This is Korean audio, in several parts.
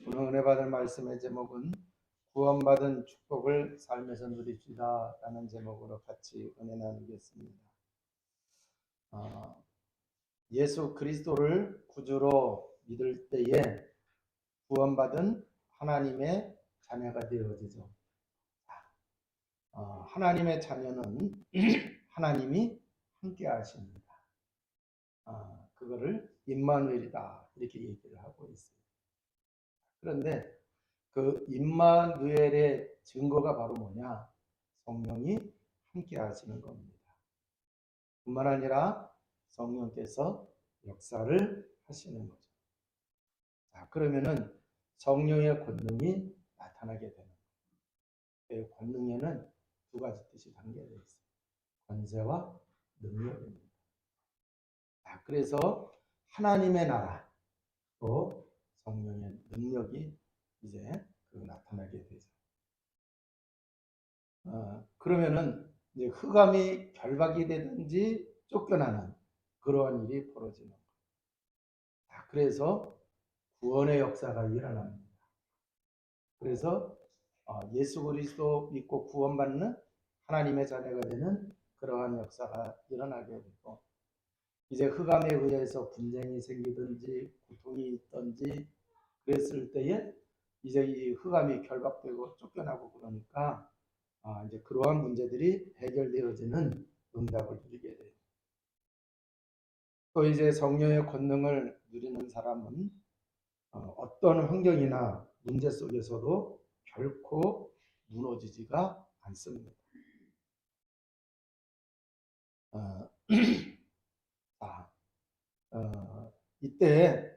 오늘 은혜 받을 말씀의 제목은 구원받은 축복을 삶에서 누립시다 라는 제목으로 같이 은혜 나누겠습니다. 예수 그리스도를 구주로 믿을 때에 구원받은 하나님의 자녀가 되어지죠. 하나님의 자녀는 하나님이 함께 하십니다. 그거를 임마누엘이다 이렇게 얘기를 하고 있어요. 그런데 그 임마누엘의 증거가 바로 뭐냐? 성령이 함께 하시는 겁니다. 뿐만 아니라 성령께서 역사를 하시는 거죠. 자, 그러면은 성령의 권능이 나타나게 되는 거예요. 권능에는 두 가지 뜻이 담겨져 있어요. 권세와 능력입니다. 자, 그래서 하나님의 나라 또 성령의 능력이 이제 나타나게 되죠. 그러면은 이제 흑암이 결박이 되든지 쫓겨나는 그러한 일이 벌어지는 거예요. 그래서 구원의 역사가 일어납니다. 그래서 예수 그리스도 믿고 구원받는 하나님의 자녀가 되는 그러한 역사가 일어나게 되고, 이제 흑암에 의해서 분쟁이 생기든지 고통이 있든지 그랬을 때에 이제 이 흑암이 결박되고 쫓겨나고 그러니까 이제 그러한 문제들이 해결되어지는 응답을 누리게 돼요. 또 이제 성령의 권능을 누리는 사람은 어떤 환경이나 문제 속에서도 결코 무너지지가 않습니다. 이때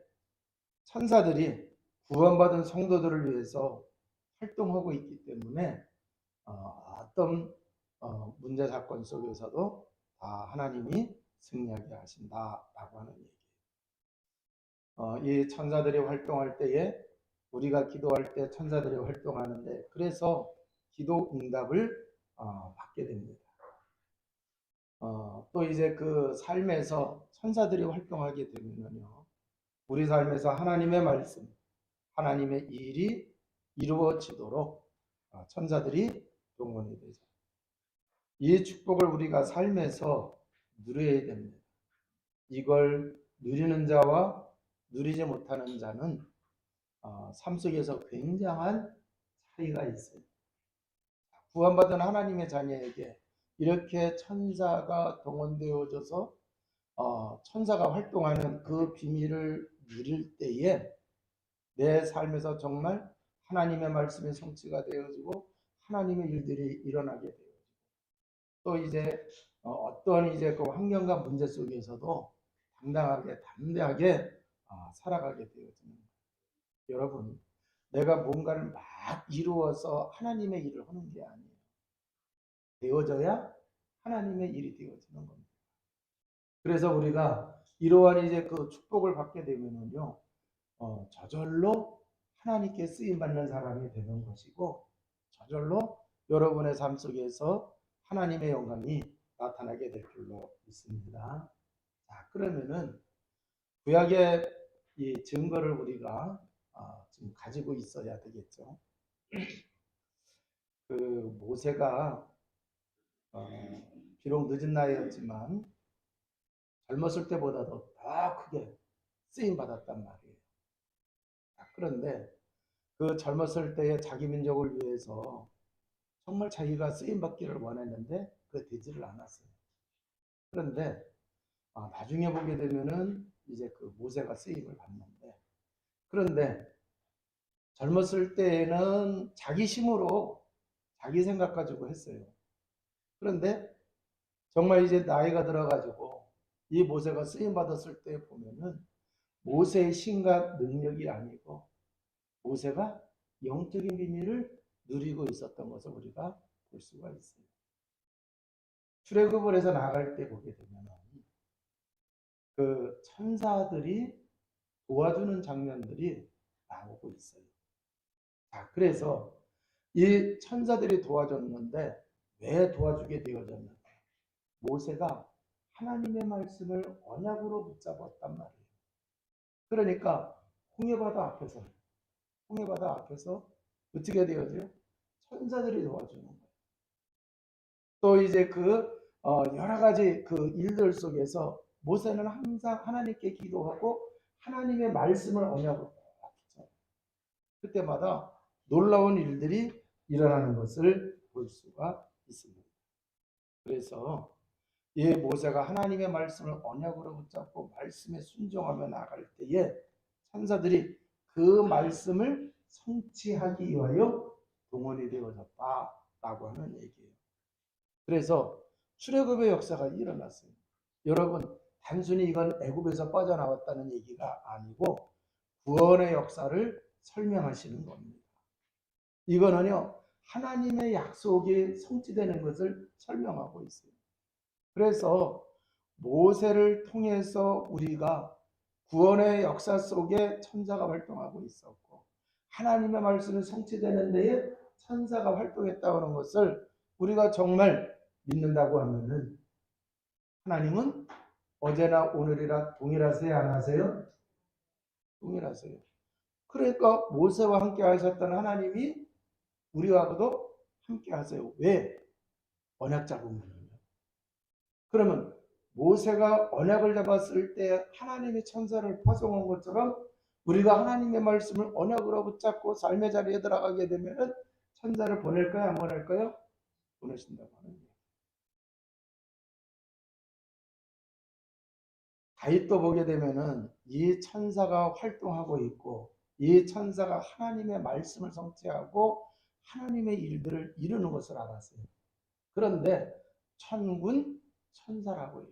천사들이 구원받은 성도들을 위해서 활동하고 있기 때문에 어떤 문제 사건 속에서도 다 하나님이 승리하게 하신다라고 하는 얘기예요. 이 천사들이 활동할 때에 우리가 기도할 때 천사들이 활동하는데, 그래서 기도 응답을 받게 됩니다. 또 이제 그 삶에서 천사들이 활동하게 되면요, 우리 삶에서 하나님의 말씀, 하나님의 일이 이루어지도록 천사들이 동원이 되죠. 이 축복을 우리가 삶에서 누려야 됩니다. 이걸 누리는 자와 누리지 못하는 자는 삶 속에서 굉장한 차이가 있어요. 구원받은 하나님의 자녀에게 이렇게 천사가 동원되어져서 천사가 활동하는 그 비밀을 누릴 때에 내 삶에서 정말 하나님의 말씀이 성취가 되어지고 하나님의 일들이 일어나게 되어지고, 또 이제 어떤 이제 그 환경과 문제 속에서도 당당하게 담대하게 살아가게 되어지는 거예요. 여러분, 내가 뭔가를 막 이루어서 하나님의 일을 하는 게 아니에요. 되어져야 하나님의 일이 되어지는 겁니다. 그래서 우리가 이러한 이제 그 축복을 받게 되면은요, 저절로 하나님께 쓰임 받는 사람이 되는 것이고, 저절로 여러분의 삶 속에서 하나님의 영광이 나타나게 될 줄로 믿습니다. 자, 그러면은 구약의 이 증거를 우리가 지금 가지고 있어야 되겠죠. 그 모세가 비록 늦은 나이였지만 젊었을 때보다도 더 크게 쓰임 받았단 말이에요. 그런데 그 젊었을 때의 자기 민족을 위해서 정말 자기가 쓰임 받기를 원했는데 그 되지를 않았어요. 그런데 나중에 보게 되면은 이제 그 모세가 쓰임을 받는데, 그런데 젊었을 때에는 자기 힘으로 자기 생각 가지고 했어요. 그런데 정말 이제 나이가 들어가지고 이 모세가 쓰임 받았을 때 보면은 모세의 힘과 능력이 아니고 모세가 영적인 비밀을 누리고 있었던 것을 우리가 볼 수가 있어요. 출애굽을 해서 나갈 때 보게 되면 그 천사들이 도와주는 장면들이 나오고 있어요. 자, 그래서 이 천사들이 도와줬는데 왜 도와주게 되어졌는가? 모세가 하나님의 말씀을 언약으로 붙잡았단 말이에요. 그러니까 홍해바다 앞에서 홍해바다 앞에서 어떻게 되어져요? 천사들이 도와주는 거예요. 또 이제 여러 가지 그 일들 속에서 모세는 항상 하나님께 기도하고 하나님의 말씀을 언약으로 꼭 붙여요. 그때마다 놀라운 일들이 일어나는 것을 볼 수가 있습니다. 그래서 이 모세가 하나님의 말씀을 언약으로 붙잡고 말씀에 순종하며 나갈 때에 천사들이 그 말씀을 성취하기 위하여 동원이 되어졌다라고 하는 얘기예요. 그래서 출애굽의 역사가 일어났어요. 여러분, 단순히 이건 애굽에서 빠져나왔다는 얘기가 아니고 구원의 역사를 설명하시는 겁니다. 이거는요, 하나님의 약속이 성취되는 것을 설명하고 있어요. 그래서 모세를 통해서 우리가 구원의 역사 속에 천사가 활동하고 있었고, 하나님의 말씀이 성취되는 데에 천사가 활동했다는 것을 우리가 정말 믿는다고 하면은, 하나님은 어제나 오늘이라 동일하세요, 안 하세요? 동일하세요. 그러니까 모세와 함께 하셨던 하나님이 우리와도 함께 하세요. 왜? 언약 잡으면요. 그러면 모세가 언약을 잡았을 때 하나님의 천사를 파송한 것처럼 우리가 하나님의 말씀을 언약으로 붙잡고 삶의 자리에 들어가게 되면 천사를 보낼까요? 안 보낼까요? 보내신다고 하는 거예요. 다윗도 보게 되면은 이 천사가 활동하고 있고 이 천사가 하나님의 말씀을 성취하고 하나님의 일들을 이루는 것을 알았어요. 그런데 천군 천사라고 해요.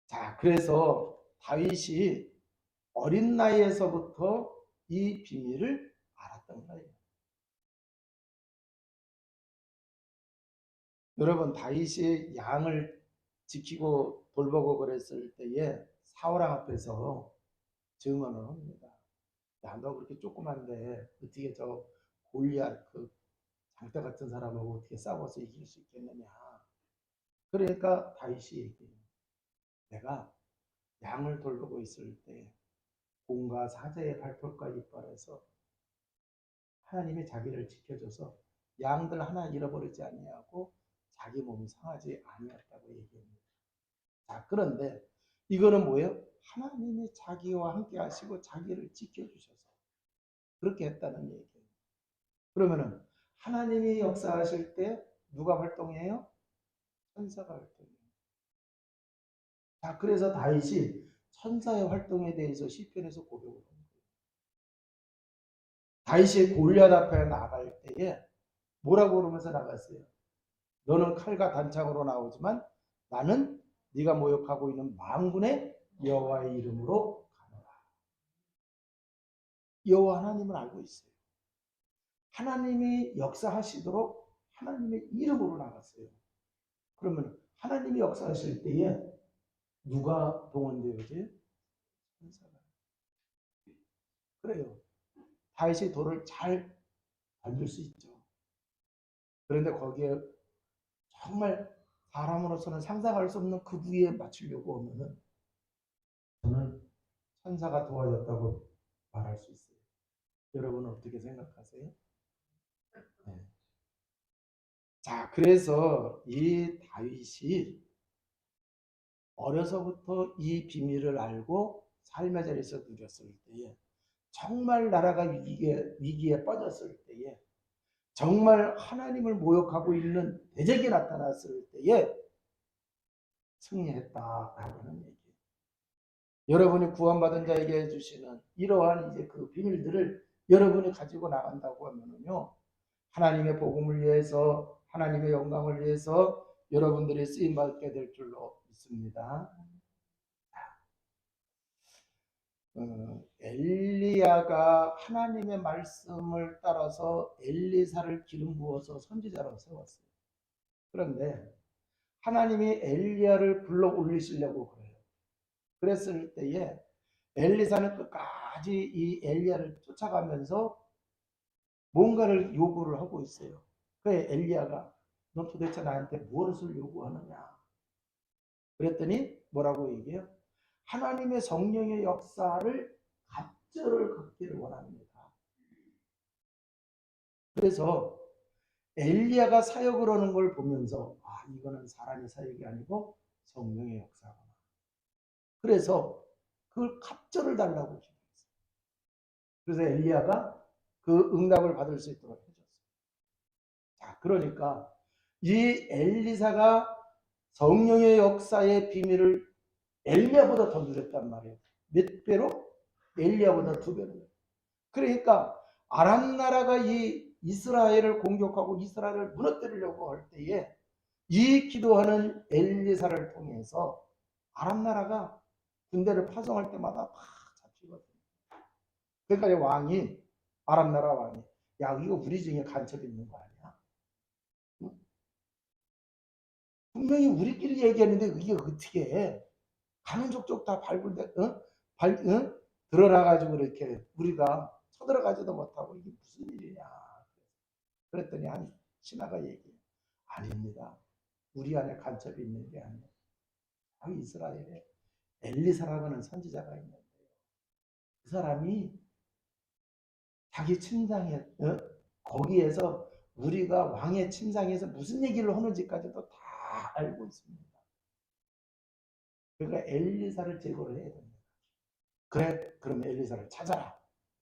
자, 그래서 다윗이 어린 나이에서부터 이 비밀을 알았던 거예요. 여러분, 다윗이 양을 지키고 돌보고 그랬을 때에 사울왕 앞에서 증언을 합니다. 야, 너 그렇게 조그만데 어떻게 저 골리앗 그 장대 같은 사람하고 어떻게 싸워서 이길 수 있겠느냐. 그러니까 다윗이 얘기해요. 내가 양을 돌보고 있을 때 공과 사자의 발톱과 이빨에서 하나님이 자기를 지켜줘서 양들 하나 잃어버리지 아니하고 자기 몸이 상하지 아니었다고 얘기합니다. 자, 그런데 이거는 뭐예요? 하나님이 자기와 함께 하시고 자기를 지켜주셔서 그렇게 했다는 얘기예요. 그러면은 하나님이 역사하실 때 누가 활동해요? 천사가 활동해요. 자, 그래서 다윗이 천사의 활동에 대해서 시편에서 고백을 합니다. 다윗이 골리앗 앞에 나갈 때에 뭐라고 그러면서 나갔어요? 너는 칼과 단창으로 나오지만 나는 네가 모욕하고 있는 만군의 여호와의 이름으로 가노라. 여호와 하나님을 알고 있어요. 하나님이 역사하시도록 하나님의 이름으로 나갔어요. 그러면 하나님이 역사하실 때에 누가 동원되어지? 천사가. 그래요. 다윗이 돌을 잘 던질 수 있죠. 그런데 거기에 정말 사람으로서는 상상할 수 없는 그 부위에 맞추려고 하면은 저는 천사가 도와줬다고 말할 수 있어요. 여러분은 어떻게 생각하세요? 네. 자, 그래서 이 다윗이 어려서부터 이 비밀을 알고 삶의 자리에서 누렸을 때에 정말 나라가 위기에 빠졌을 때에 정말 하나님을 모욕하고 있는 대적이 나타났을 때에 승리했다라고 하는 얘기예요. 여러분이 구원받은 자에게 해주시는 이러한 이제 그 비밀들을 여러분이 가지고 나간다고 하면은요, 하나님의 복음을 위해서, 하나님의 영광을 위해서 여러분들이 쓰임 받게 될 줄로 믿습니다. 엘리야가 하나님의 말씀을 따라서 엘리사를 기름 부어서 선지자로 세웠어요. 그런데 하나님이 엘리야를 불러 올리시려고 그래요. 그랬을 때에 엘리사는 끝까지 이 엘리야를 쫓아가면서 뭔가를 요구를 하고 있어요. 그래 엘리야가 너 도대체 나한테 무엇을 요구하느냐? 그랬더니 뭐라고 얘기해요? 하나님의 성령의 역사를 갑절을 갖기를 원합니다. 그래서 엘리야가 사역을 하는 걸 보면서 이거는 사람의 사역이 아니고 성령의 역사구나. 그래서 그걸 갑절을 달라고 기도했어요. 그래서 엘리야가 그 응답을 받을 수 있도록 해줬어요. 자, 그러니까 이 엘리사가 성령의 역사의 비밀을 엘리야보다 더 누렸단 말이에요. 몇 배로? 엘리야보다 2배로. 그러니까 아람 나라가 이 이스라엘을 공격하고 이스라엘을 무너뜨리려고 할 때에 이 기도하는 엘리사를 통해서 아람 나라가 군대를 파송할 때마다 다 잡히거든요. 그러니까 왕이, 아람 나라 왕이, 야, 이거 우리 중에 간첩이 있는 거 아니야? 응? 분명히 우리끼리 얘기했는데 이게 어떻게 해? 가는 족족 다 발굴돼, 드러나가지고 이렇게 우리가 쳐들어가지도 못하고 이게 무슨 일이냐. 그랬더니 한 신하가 얘기해. 아닙니다. 우리 안에 간첩이 있는 게 아니에요. 이스라엘에 엘리사라고 하는 선지자가 있는데요. 그 사람이 자기 침상에, 거기에서 우리가 왕의 침상에서 무슨 얘기를 하는지까지도 다 알고 있습니다. 그러니까 엘리사를 제거를 해야 됩니다. 그래, 그럼 엘리사를 찾아라.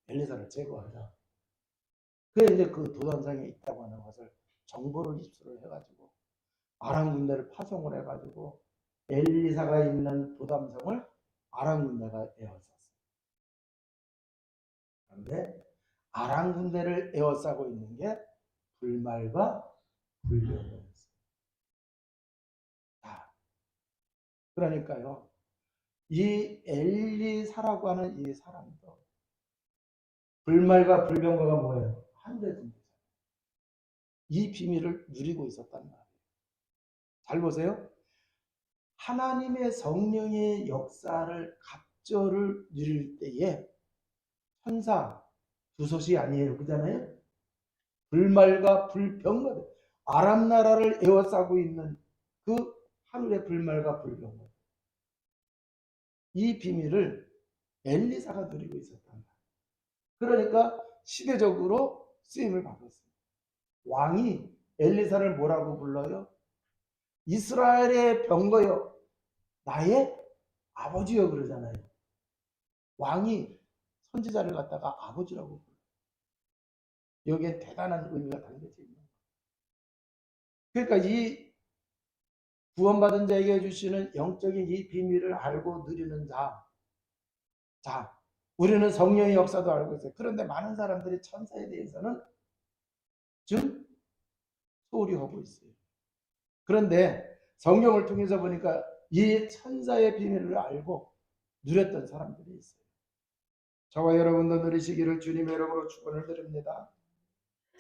엘리사를 제거하자. 그래, 이제 그 도단성에 있다고 하는 것을 정보를 입수를 해가지고 아람 군대를 파송을 해가지고 엘리사가 있는 도담성을 아람 군대가 에워쌌어요. 그런데 아람 군대를 에워싸고 있는 게 불말과 불령이었어요. 그러니까요, 이 엘리사라고 하는 이 사람도 불말과 불병거가 뭐예요? 하늘의 군대잖아요. 이 비밀을 누리고 있었단 말이에요. 잘 보세요. 하나님의 성령의 역사를 갑절을 누릴 때에 천사 두섯이 아니에요. 그잖아요. 불말과 불병거, 아람 나라를 에워싸고 있는 그 하늘의 불말과 불병거, 이 비밀을 엘리사가 누리고 있었단 말이에요. 그러니까 시대적으로 쓰임을 받았어요. 왕이 엘리사를 뭐라고 불러요? 이스라엘의 병거여, 나의 아버지여 그러잖아요. 왕이 선지자를 갖다가 아버지라고 불러요. 여기에 대단한 의미가 담겨져 있는 거예요. 그러니까 이 구원받은 자에게 주시는 영적인 이 비밀을 알고 누리는 자, 우리는 성령의 역사도 알고 있어요. 그런데 많은 사람들이 천사에 대해서는 좀 소홀히 하고 있어요. 그런데 성경을 통해서 보니까 이 천사의 비밀을 알고 누렸던 사람들이 있어요. 저와 여러분도 누리시기를 주님의 이름으로 축원을 드립니다.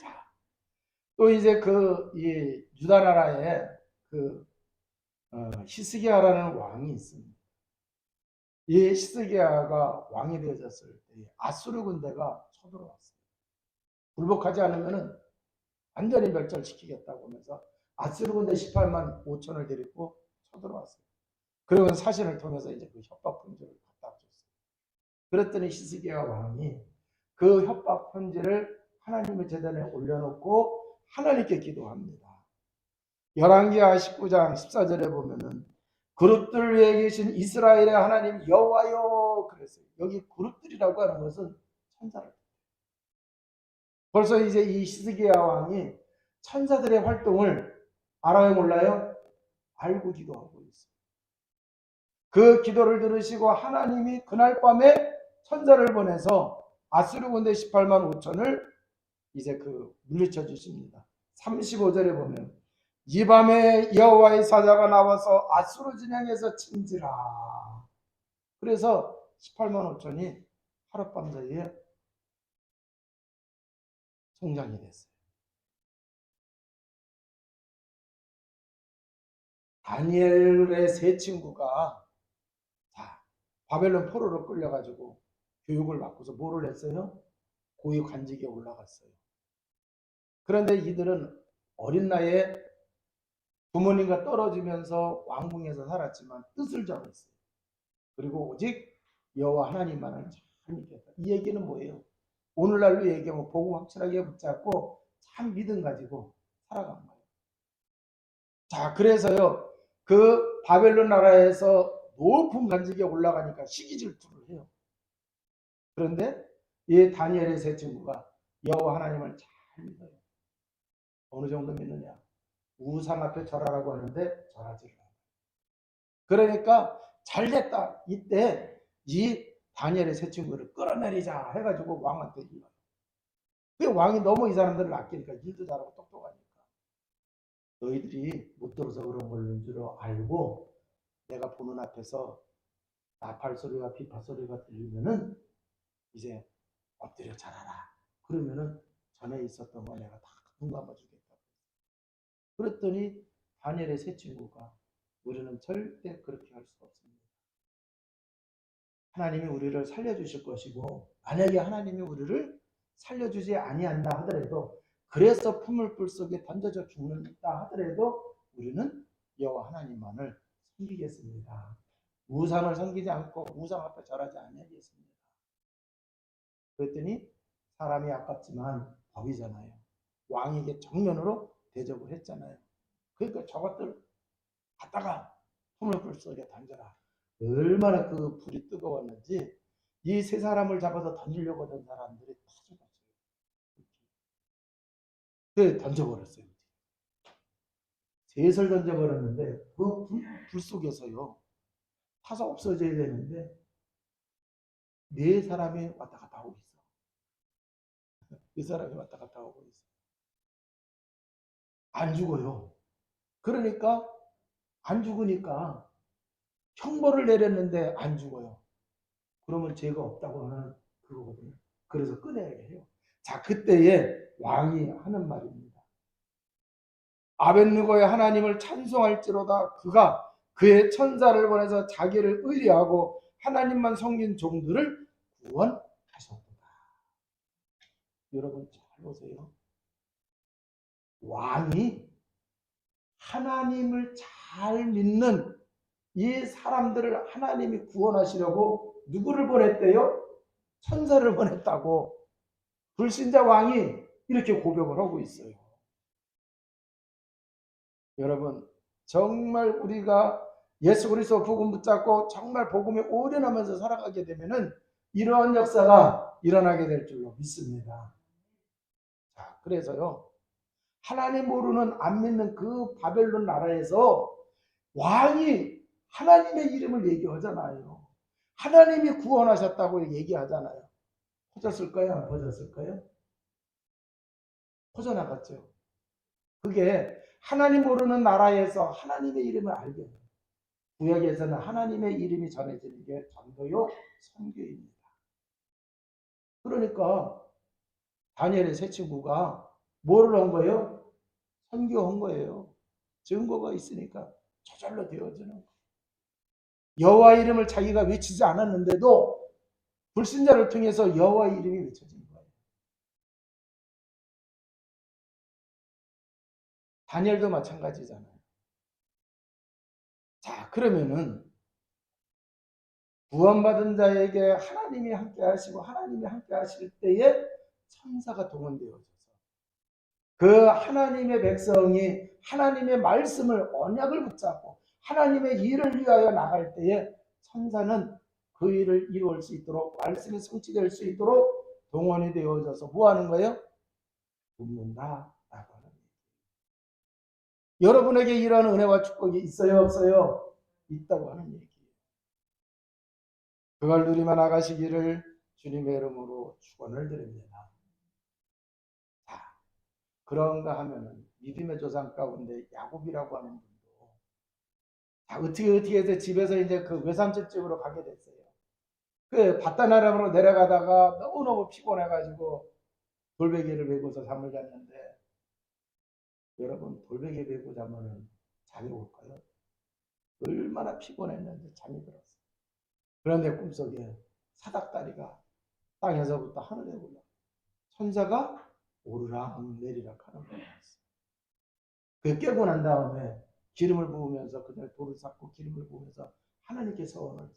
자, 또 이제 이 유다 나라에 히스기야라는 왕이 있습니다. 이 히스기야가 왕이 되어졌을 때 아수르 군대가 쳐들어왔어요. 굴복하지 않으면 완전히 멸절시키겠다고 하면서 아수르 군대 18만 5천을 데리고 쳐들어왔어요. 그러면 사신을 통해서 이제 그 협박 편지를 갖다 줬어요. 그랬더니 히스기야 왕이 그 협박 편지를 하나님의 제단에 올려놓고 하나님께 기도합니다. 열왕기하 19장 14절에 보면은 그룹들 위에 계신 이스라엘의 하나님 여호와여 그랬어요. 여기 그룹들이라고 하는 것은 천사를. 벌써 이제 이 히스기야 왕이 천사들의 활동을 알아요 몰라요? 알고 기도하고 있어요. 그 기도를 들으시고 하나님이 그날 밤에 천사를 보내서 아수르 군대 18만 5천을 이제 물리쳐 주십니다. 35절에 보면 이 밤에 여호와의 사자가 나와서 아수르 진영에서 친지라. 그래서 18만 5천이 하룻밤 사이에 성장이 됐어요. 다니엘의 세 친구가 바벨론 포로로 끌려가지고 교육을 받고서 뭐를 했어요? 고위 관직에 올라갔어요. 그런데 이들은 어린 나이에 부모님과 떨어지면서 왕궁에서 살았지만 뜻을 정했어요. 그리고 오직 여호와 하나님만을 잘 하나님께서. 이 얘기는 뭐예요? 오늘날로 얘기하면 복음 확실하게 붙잡고 참 믿음 가지고 살아간 거예요. 자, 그래서요, 그 바벨론 나라에서 높은 관직에 올라가니까 시기 질투를 해요. 그런데 이 다니엘의 세 친구가 여호와 하나님을 잘 믿어요. 어느 정도 믿느냐? 우상 앞에 절하라고 하는데 절하지 않아요. 그러니까 잘됐다. 이때 이 다니엘의 세 친구를 끌어내리자 해가지고 왕한테 이어요. 그 왕이 너무 이 사람들을 아끼니까 일도 잘하고 똑똑하니까 너희들이 못 들어서 그런 걸인 줄 알고 내가 보는 앞에서 나팔 소리와 비파 소리가 들리면은 이제 엎드려 잘하라. 그러면은 전에 있었던 거 내가 다 눈 감아주겠다. 그랬더니 다니엘의 세 친구가 우리는 절대 그렇게 할 수가 없습니다. 하나님이 우리를 살려주실 것이고 만약에 하나님이 우리를 살려주지 아니한다 하더라도 그래서 풀물불 속에 던져져 죽는다 하더라도 우리는 여호와 하나님만을 섬기겠습니다. 우상을 섬기지 않고 우상 앞에 절하지 아니하겠습니다. 그랬더니 사람이 아깝지만 법이잖아요. 왕에게 정면으로 대접을 했잖아요. 그러니까 저것들 갖다가 풀물불 속에 던져라. 얼마나 그 불이 뜨거웠는지 이 세 사람을 잡아서 던지려고 하던 사람들이 다 죽었어요. 그 던져버렸어요. 셋을 던져버렸는데 그 불 속에서요. 타서 없어져야 되는데 네 사람이 왔다 갔다 하고 있어. 네 사람이 왔다 갔다 하고 있어. 안 죽어요. 그러니까 안 죽으니까 형벌을 내렸는데 안 죽어요. 그러면 죄가 없다고 하는 그거거든요. 그래서 꺼내야 해요. 자, 그때에 왕이 하는 말입니다. 아벳느고의 하나님을 찬송할지로다. 그가 그의 천사를 보내서 자기를 의뢰하고 하나님만 섬긴 종들을 구원하셨도다. 여러분 잘 보세요. 왕이 하나님을 잘 믿는 이 사람들을 하나님이 구원하시려고 누구를 보냈대요? 천사를 보냈다고 불신자 왕이 이렇게 고백을 하고 있어요. 여러분 정말 우리가 예수 그리스도 복음 붙잡고 정말 복음에 오련하면서 살아가게 되면은 이러한 역사가 일어나게 될 줄로 믿습니다. 자, 그래서요 하나님 모르는 안 믿는 그 바벨론 나라에서 왕이 하나님의 이름을 얘기하잖아요. 하나님이 구원하셨다고 얘기하잖아요. 퍼졌을까요? 안 퍼졌을까요? 퍼져나갔죠. 그게 하나님 모르는 나라에서 하나님의 이름을 알게 돼요. 구약에서는 하나님의 이름이 전해지는 게 전도요 선교입니다. 그러니까 다니엘의 세 친구가 뭐를 한 거예요? 선교한 거예요. 증거가 있으니까 저절로 되어지는 거예요. 여호와 이름을 자기가 외치지 않았는데도 불신자를 통해서 여호와 이름이 외쳐진 거예요. 다니엘도 마찬가지잖아요. 자, 그러면은 구원받은 자에게 하나님이 함께 하시고 하나님이 함께 하실 때에 천사가 동원되어져서 그 하나님의 백성이 하나님의 말씀을 언약을 붙잡고 하나님의 일을 위하여 나갈 때에 천사는 그 일을 이루을 수 있도록 말씀이 성취될 수 있도록 동원이 되어져서 뭐 하는 거예요? 돕는다 라고 하는 거예요. 여러분에게 이런 은혜와 축복이 있어요 없어요? 있다고 하는 얘기예요. 그걸 누리며 나가시기를 주님의 이름으로 축원을 드립니다. 자, 그런가 하면은 믿음의 조상 가운데 야곱이라고 하는 분도 자, 어떻게 해서 집에서 이제 그 외삼촌 집으로 가게 됐어요. 그 바다나람으로 내려가다가 너무너무 피곤해가지고 돌베개를 메고서 잠을 잤는데 여러분 돌베개 메고 자면은 잠이 올까요? 얼마나 피곤했는데 잠이 들었어요. 그런데 꿈속에 사닥다리가 땅에서부터 하늘에 올라 천사가 오르락 내리락 하는 거예요. 그 깨고 난 다음에 기름을 부으면서 그날 돌을 쌓고 기름을 부으면서 하나님께 서원을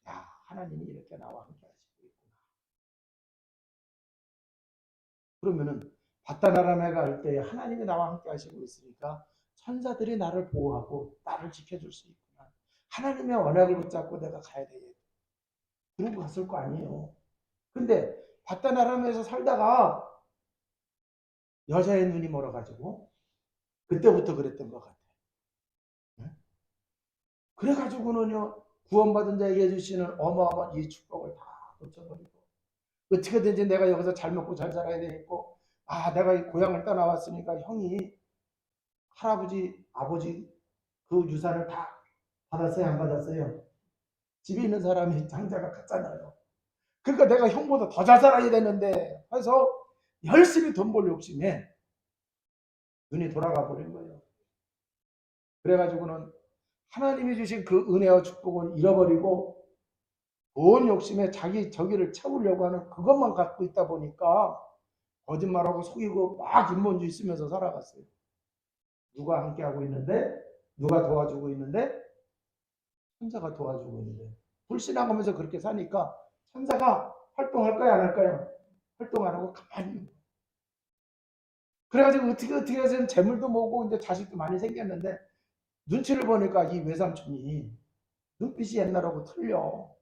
야 하나님이 이렇게 나와 함께 하시고 있구나. 그러면은 바다나람에 갈 때 하나님이 나와 함께 하시고 있으니까 천사들이 나를 보호하고 나를 지켜줄 수 있구나. 하나님의 언약을 붙잡고 내가 가야 되겠다. 그러고 갔을 거 아니에요. 근데 바다나람에서 살다가 여자의 눈이 멀어가지고 그때부터 그랬던 것 같아요. 그래가지고는요, 구원받은 자에게 주시는 어마어마한 이 축복을 다 놓쳐버리고, 어떻게든지 내가 여기서 잘 먹고 잘 살아야 되겠고, 내가 이 고향을 떠나왔으니까 형이 할아버지, 아버지 그 유산을 다 받았어요, 안 받았어요? 집에 있는 사람이 장자가 같잖아요. 그러니까 내가 형보다 더 잘 살아야 되는데 해서 열심히 돈 벌 욕심에 눈이 돌아가 버린 거예요. 그래가지고는 하나님이 주신 그 은혜와 축복을 잃어버리고 돈 욕심에 자기 저기를 채우려고 하는 그것만 갖고 있다 보니까 거짓말하고 속이고 막 인본주의 쓰면서 살아갔어요. 누가 함께하고 있는데, 누가 도와주고 있는데, 천사가 도와주고 있는데, 불신앙하면서 그렇게 사니까 천사가 활동할까요, 안 할까요? 활동 안 하고 가만히 있는 거예요. 그래가지고 어떻게 해서 재물도 모으고 이제 자식도 많이 생겼는데 눈치를 보니까 이 외삼촌이 눈빛이 옛날하고 틀려.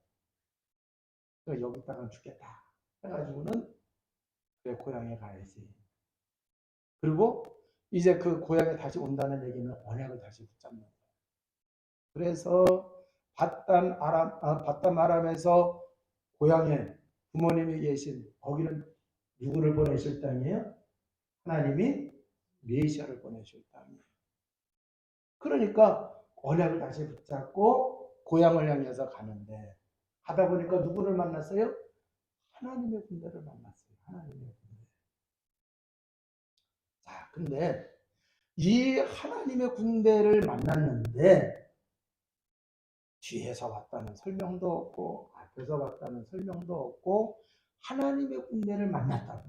여기다가 죽겠다 해가지고는 그래, 고향에 가야지. 그리고 이제 그 고향에 다시 온다는 얘기는 언약을 다시 붙잡는 거예요. 그래서 바단 아람에서 고향에 부모님이 계신 거기는 누구를 보내실 땅이에요? 하나님이 메시아를 보내실 땅이에요. 그러니까 언약을 다시 붙잡고 고향을 향해서 가는데 가다 보니까 누구를 만났어요? 하나님의 군대를 만났어요. 하나님의 군대. 자, 근데 이 하나님의 군대를 만났는데 뒤에서 왔다는 설명도 없고 앞에서 왔다는 설명도 없고 하나님의 군대를 만났다고.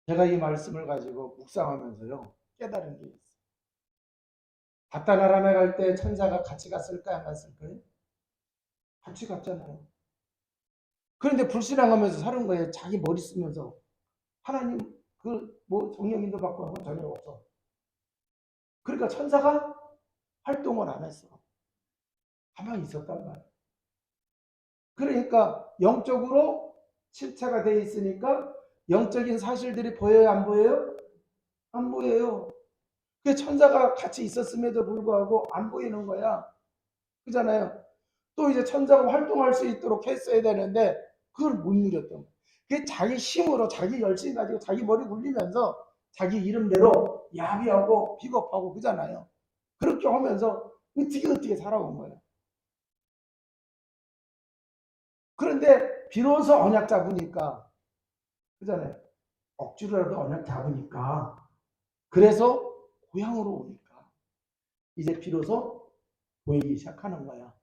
제가 이 말씀을 가지고 묵상하면서요 깨달은 게 있어요. 바다나람에 갈 때 천사가 같이 갔을까요? 안 갔을까요? 같이 갔잖아요. 그런데 불신앙하면서 사는 거예요. 자기 머리 쓰면서. 하나님 뭐 성령님도 받고 하는 건 전혀 없어. 그러니까 천사가 활동을 안 했어. 가만히 있었단 말이에요. 그러니까 영적으로 실체가 돼 있으니까 영적인 사실들이 보여요, 안 보여요? 안 보여요. 그 천사가 같이 있었음에도 불구하고 안 보이는 거야. 그잖아요. 또 이제 천사가 활동할 수 있도록 했어야 되는데 그걸 못 누렸던 거야. 그 자기 힘으로 자기 열심 가지고 자기 머리 굴리면서 자기 이름대로 야비하고 비겁하고 그잖아요. 그렇게 하면서 어떻게 살아온 거예요. 그런데 비로소 언약 잡으니까 그잖아요. 억지로라도 언약 잡으니까 그래서 고향으로 오니까 이제 비로소 보이기 시작하는 거야.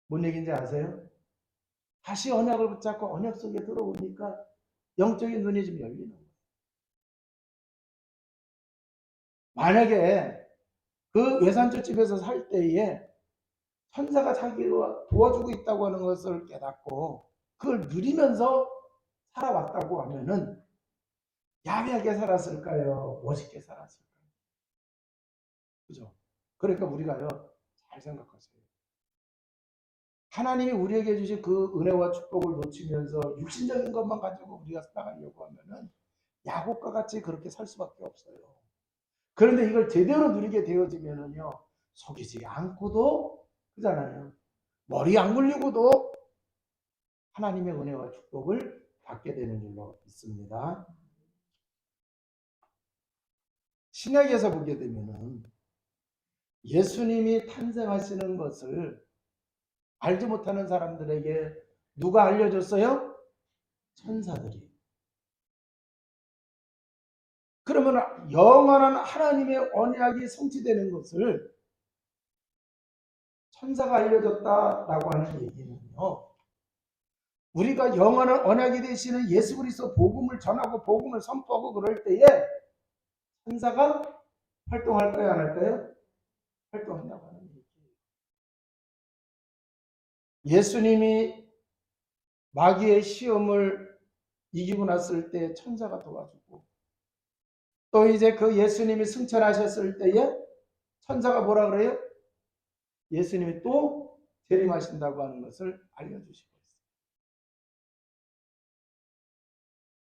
뭔 얘기인지 아세요? 다시 언약을 붙잡고 언약 속에 들어오니까 영적인 눈이 좀 열리는 거예요. 만약에 그 외산초 집에서 살 때에 천사가 자기가 도와주고 있다고 하는 것을 깨닫고 그걸 누리면서 살아왔다고 하면은 야비하게 살았을까요? 멋있게 살았을까요? 그죠? 그러니까 우리가요, 잘 생각하세요. 하나님이 우리에게 주신 그 은혜와 축복을 놓치면서 육신적인 것만 가지고 우리가 살아가려고 하면은 야곱과 같이 그렇게 살 수밖에 없어요. 그런데 이걸 제대로 누리게 되어지면은요, 속이지 않고도, 그잖아요. 머리 안 굴리고도 하나님의 은혜와 축복을 받게 되는 줄로 믿습니다. 신약에서 보게 되면은 예수님이 탄생하시는 것을 알지 못하는 사람들에게 누가 알려줬어요? 천사들이. 그러면 영원한 하나님의 언약이 성취되는 것을 천사가 알려줬다라고 하는 얘기는요. 우리가 영원한 언약이 되시는 예수 그리스도 복음을 전하고 복음을 선포하고 그럴 때에 천사가 활동할까요? 안 할까요? 활동한다고 하는 얘기예요. 예수님이 마귀의 시험을 이기고 났을 때 천사가 도와주고, 또 이제 그 예수님이 승천하셨을 때에 천사가 뭐라 그래요? 예수님이 또 재림하신다고 하는 것을 알려주시고 있어요.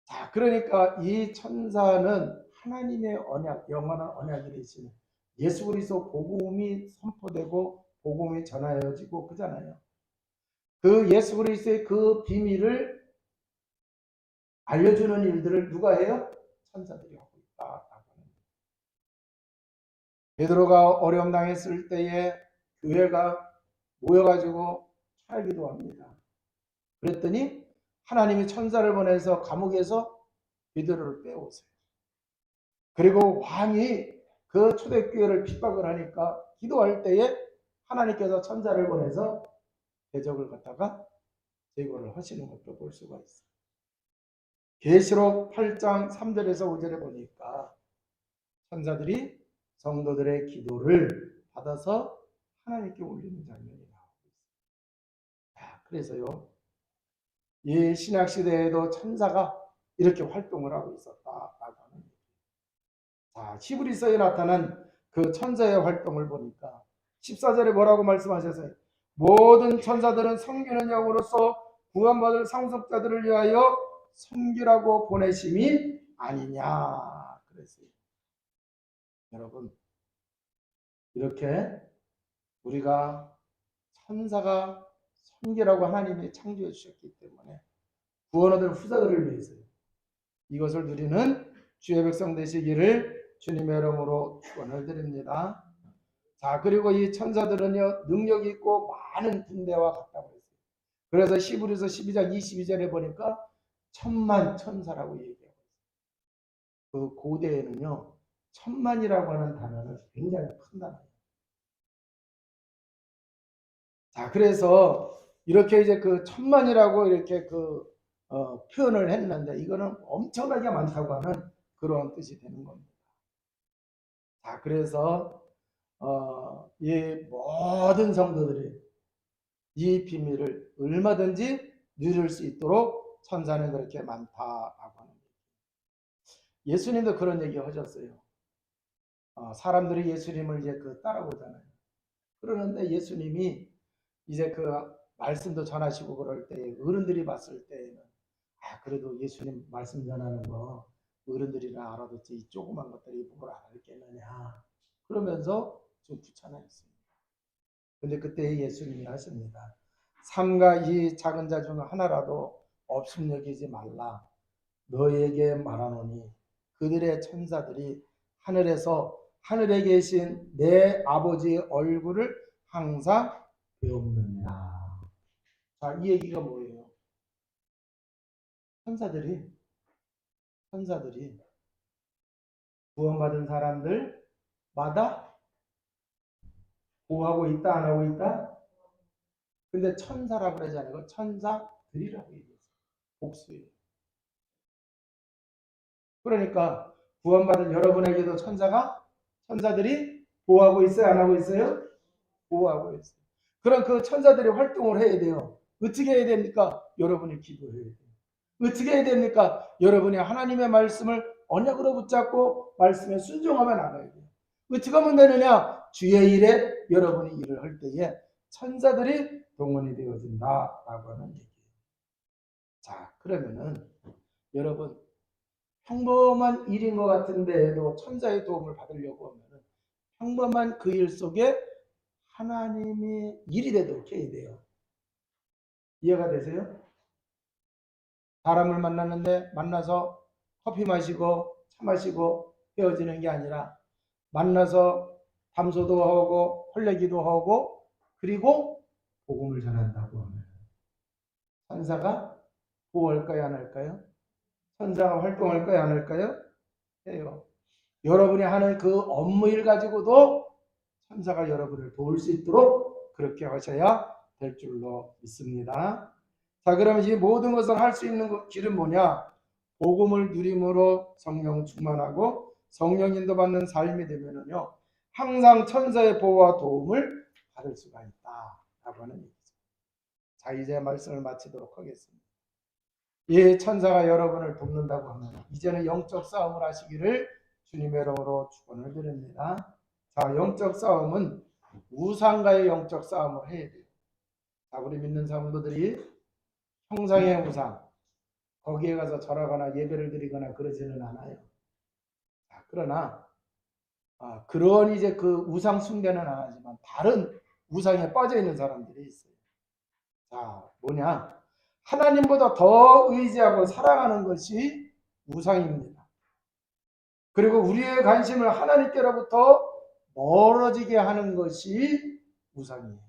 자, 그러니까 이 천사는 하나님의 언약, 영원한 언약이 되시는 예수 그리스도 복음이 선포되고 복음이 전하여지고 그잖아요. 그 예수 그리스도의 그 비밀을 알려주는 일들을 누가 해요? 천사들이 하고 있다. 베드로가 어려움 당했을 때에 교회가 모여가지고 살기도 합니다. 그랬더니 하나님이 천사를 보내서 감옥에서 베드로를 빼오세요. 그리고 왕이 그 초대교회를 핍박을 하니까 기도할 때에 하나님께서 천사를 보내서 대적을 갖다가 제거를 하시는 것도 볼 수가 있어요. 계시록 8장 3절에서 5절에 보니까 천사들이 성도들의 기도를 받아서 하나님께 올리는 장면이 나오고 있어요. 그래서요, 이 신약 시대에도 천사가 이렇게 활동을 하고 있었다라고 하는 얘기예요. 자, 히브리서에 나타난 그 천사의 활동을 보니까 14절에 뭐라고 말씀하셨어요? 모든 천사들은 섬기는 영으로서 구원받을 상속자들을 위하여 섬기라고 보내심이 아니냐 그랬어요. 여러분, 이렇게 우리가 천사가 섬기라고 하나님이 창조해 주셨기 때문에 구원 얻을 후사들을 위해서요, 이것을 누리는 주의 백성 되시기를 주님의 이름으로 축원을 드립니다. 자, 그리고 이 천사들은요, 능력이 있고 많은 군대와 같다고 했어요. 그래서 히브리서 12장 22절에 보니까 천만 천사라고 얘기하고 있어요. 그 고대에는요, 천만이라고 하는 단어는 굉장히 큰 단어예요. 자, 그래서 이렇게 이제 그 천만이라고 이렇게 표현을 했는데, 이거는 엄청나게 많다고 하는 그런 뜻이 되는 겁니다. 자, 그래서 이 모든 성도들이 이 비밀을 얼마든지 누릴 수 있도록 천사는 그렇게 많다라고 하는 거예요. 예수님도 그런 얘기 하셨어요. 사람들이 예수님을 이제 따라오잖아요. 그러는데 예수님이 이제 그 말씀도 전하시고 그럴 때 어른들이 봤을 때는 그래도 예수님 말씀 전하는 거 어른들이나 알아듣지 이 조그만 것들이 뭘 알겠느냐 그러면서 좀 귀찮아했습니다. 근데 그때 예수님이 하십니다. 삼가 이 작은 자 중 하나라도 없음 여기지 말라. 너에게 말하노니 그들의 천사들이 하늘에서 하늘에 계신 내 아버지의 얼굴을 항상 배웁느니라. 자, 이 얘기가 뭐예요? 천사들이 구원받은 사람들마다 보호하고 있다, 안 하고 있다? 근데 천사라고 그러지 않고 천사들이라고 얘기했어요. 복수예요. 그러니까 구원받은 여러분에게도 천사들이 보호하고 있어요, 안 하고 있어요? 보호하고 있어요. 그럼 그 천사들이 활동을 해야 돼요. 어떻게 해야 됩니까? 여러분이 기도해야 돼요. 어떻게 해야 됩니까? 여러분이 하나님의 말씀을 언약으로 붙잡고 말씀에 순종하며 나가야 돼요. 어떻게 하면 되느냐? 주의 일에 여러분이 일을 할 때에 천사들이 동원이 되어진다라고 하는 얘기예요. 자, 그러면은 여러분 평범한 일인 것 같은데도 천사의 도움을 받으려고 하면 평범한 그 일 속에 하나님이 일이 되도록 해야 돼요. 이해가 되세요? 사람을 만났는데 만나서 커피 마시고 차 마시고 헤어지는 게 아니라 만나서 담소도 하고 헐레기도 하고 그리고 복음을 전한다고 하면 천사가 보호할까요, 안 할까요? 천사가 활동할까요, 안 할까요? 해요. 여러분이 하는 그 업무 일 가지고도 천사가 여러분을 도울 수 있도록 그렇게 하셔야 될 줄로 믿습니다. 자, 그러면 이 모든 것을 할 수 있는 길은 뭐냐? 복음을 누림으로 성령 충만하고 성령 인도받는 삶이 되면은요, 항상 천사의 보호와 도움을 받을 수가 있다라고 하는 얘기죠. 자, 이제 말씀을 마치도록 하겠습니다. 이 천사가 여러분을 돕는다고 하면 이제는 영적 싸움을 하시기를 주님의 이름으로 축원을 드립니다. 자, 영적 싸움은 우상과의 영적 싸움을 해야 돼요. 자, 우리 믿는 성도들이 형상의 우상, 거기에 가서 절하거나 예배를 드리거나 그러지는 않아요. 자, 그러나 그런 이제 그 우상 숭배는 안 하지만 다른 우상에 빠져 있는 사람들이 있어요. 자, 뭐냐? 하나님보다 더 의지하고 사랑하는 것이 우상입니다. 그리고 우리의 관심을 하나님께로부터 멀어지게 하는 것이 우상이에요.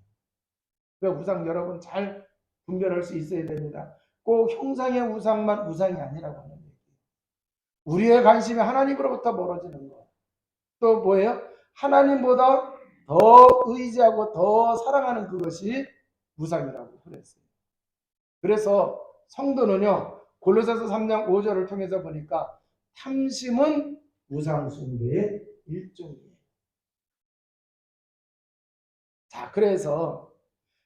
그러니까 우상 여러분 잘 분별할 수 있어야 됩니다. 꼭 형상의 우상만 우상이 아니라고 하는 얘기예요. 우리의 관심이 하나님으로부터 멀어지는 것. 또 뭐예요? 하나님보다 더 의지하고 더 사랑하는 그것이 우상이라고 그랬어요. 그래서 성도는요, 골로새서 3장 5절을 통해서 보니까 탐심은 우상 숭배의 일종이에요. 자, 그래서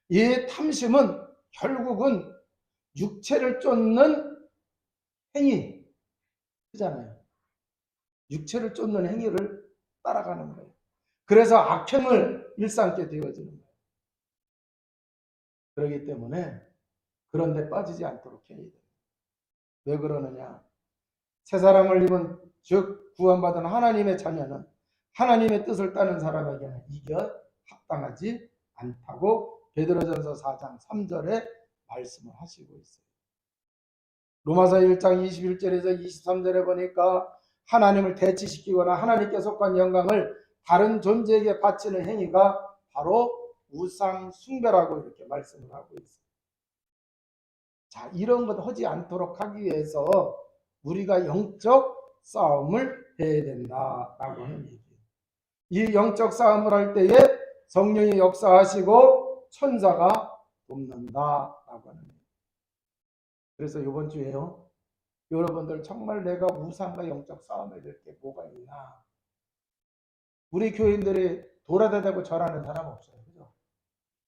이 탐심은 결국은 육체를 쫓는 행위 그잖아요. 육체를 쫓는 행위를 따라가는 거예요. 그래서 악행을 일삼게 되어지는 거예요. 그렇기 때문에 그런 데 빠지지 않도록 해야 돼요. 왜 그러느냐? 새 사람을 입은 즉 구원받은 하나님의 자녀는 하나님의 뜻을 따는 사람에게는 이게 합당하지 않다고 베드로전서 4장 3절에 말씀을 하시고 있어요. 로마서 1장 21절에서 23절에 보니까 하나님을 대치시키거나 하나님께 속한 영광을 다른 존재에게 바치는 행위가 바로 우상 숭배라고 이렇게 말씀을 하고 있어요. 자, 이런 것 하지 않도록 하기 위해서 우리가 영적 싸움을 해야 된다라고 하는 얘기예요. 이 영적 싸움을 할 때에 성령이 역사하시고 천사가 돕는다라고 하는 얘기예요. 그래서 이번 주에요, 여러분들 정말 내가 우상과 영적 싸움에 될 게 뭐가 있나? 우리 교인들이 돌아다니고 절하는 사람 없어요. 그죠?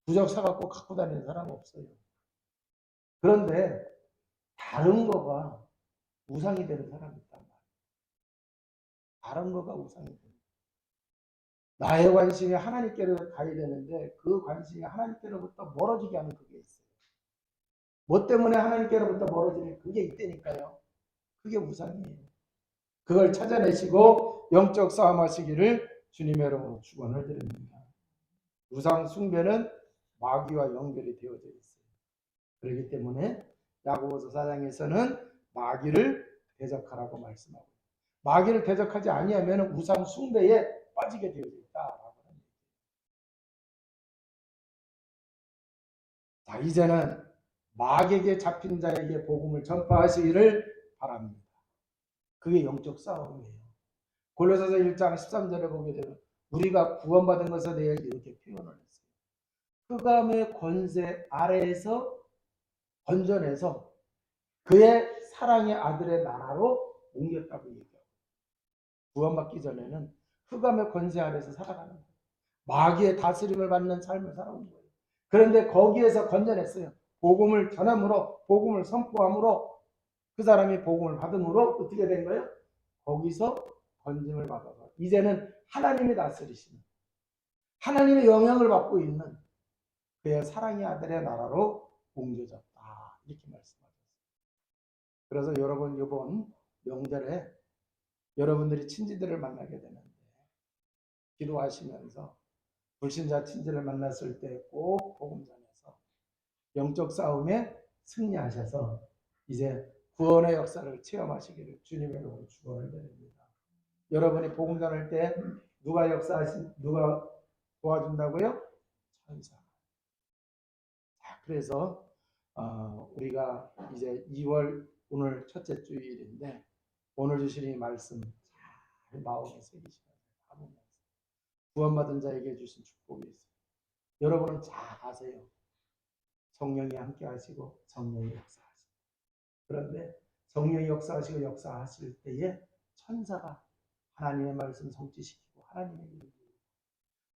부적 사갖고 갖고 다니는 사람 없어요. 그런데 다른 거가 우상이 되는 사람이 있단 말이에요. 다른 거가 우상이 되는 거예요. 나의 관심이 하나님께로 가야 되는데 그 관심이 하나님께로부터 멀어지게 하는 그게 있어요. 뭐 때문에 하나님께로부터 멀어지는 그게 있다니까요. 그게 우상이에요. 그걸 찾아내시고 영적 싸움 하시기를 주님의 이름으로 축원을 드립니다. 우상 숭배는 마귀와 연결이 되어져 있어요. 그렇기 때문에 야고보서 4장에서는 마귀를 대적하라고 말씀하고 마귀를 대적하지 아니하면 우상 숭배에 빠지게 되어 있다라고 합니다. 자, 이제는 마귀에게 잡힌 자에게 복음을 전파하시기를 바랍니다. 그게 영적 싸움이에요. 골로새서 1장 13절에 보게 되면 우리가 구원받은 것에 대해 이렇게 표현을 했어요. 흑암의 권세 아래에서 건져내서 그의 사랑의 아들의 나라로 옮겼다고 얘기하고, 구원받기 전에는 흑암의 권세 아래에서 살아가는 거예요. 마귀의 다스림을 받는 삶을 살아온 거예요. 그런데 거기에서 건져냈어요. 복음을 전함으로, 복음을 선포함으로, 그 사람이 복음을 받음으로 어떻게 된 거예요? 거기서 건짐을 받아서 이제는 하나님이 다스리시는, 하나님의 영향을 받고 있는 그의 사랑의 아들의 나라로 옮겨졌다. 이렇게 말씀하셨어요. 그래서 여러분 이번 명절에 여러분들이 친지들을 만나게 되는데 기도하시면서 불신자 친지를 만났을 때 꼭 복음 전해서 영적 싸움에 승리하셔서 이제 구원의 역사를 체험하시기를 주님의 이름으로 축원을 드립니다. 여러분이 복음 전할 때 누가 도와준다고요? 천사. 자, 그래서 우리가 이제 2월 오늘 첫째 주일인데 오늘 주신 이 말씀 잘 마음에 새기시면서 담으면서 구원받은 자에게 주신 축복이 있어요. 여러분은 잘 아세요. 성령이 함께 하시고 성령이 역사하시고, 그런데 성령이 역사하시고 역사하실 때에 천사가 하나님의 말씀 성취시키고 하나님의 일을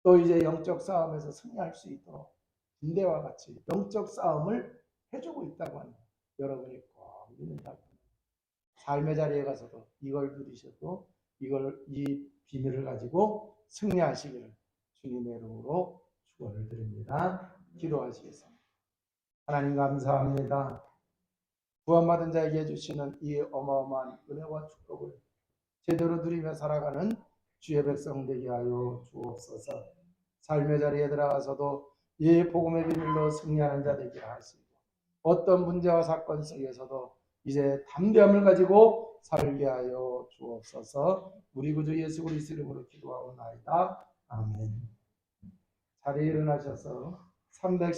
또 이제 영적 싸움에서 승리할 수 있도록 빈대와 같이 영적 싸움을 해주고 있다고 합니다. 여러분이 꼭 믿는다고 합니다. 삶의 자리에 가서도 이걸 누리셔도 이 비밀을 가지고 승리하시기를 주님의 이름으로 축원을 드립니다. 기도하시겠습니다. 하나님 감사합니다. 구원받은 자에게 주시는 이 어마어마한 은혜와 축복을 제대로 누리며 살아가는 주의 백성 되게 하여 주옵소서. 삶의 자리에 들어가서도 이 복음의 비밀로 승리하는 자 되게 하시고 어떤 문제와 사건 속에서도 이제 담대함을 가지고 살게 하여 주옵소서. 우리 구주 예수 그리스도 이름으로 기도하옵나이다. 아멘. 자리에 일어나셔서 300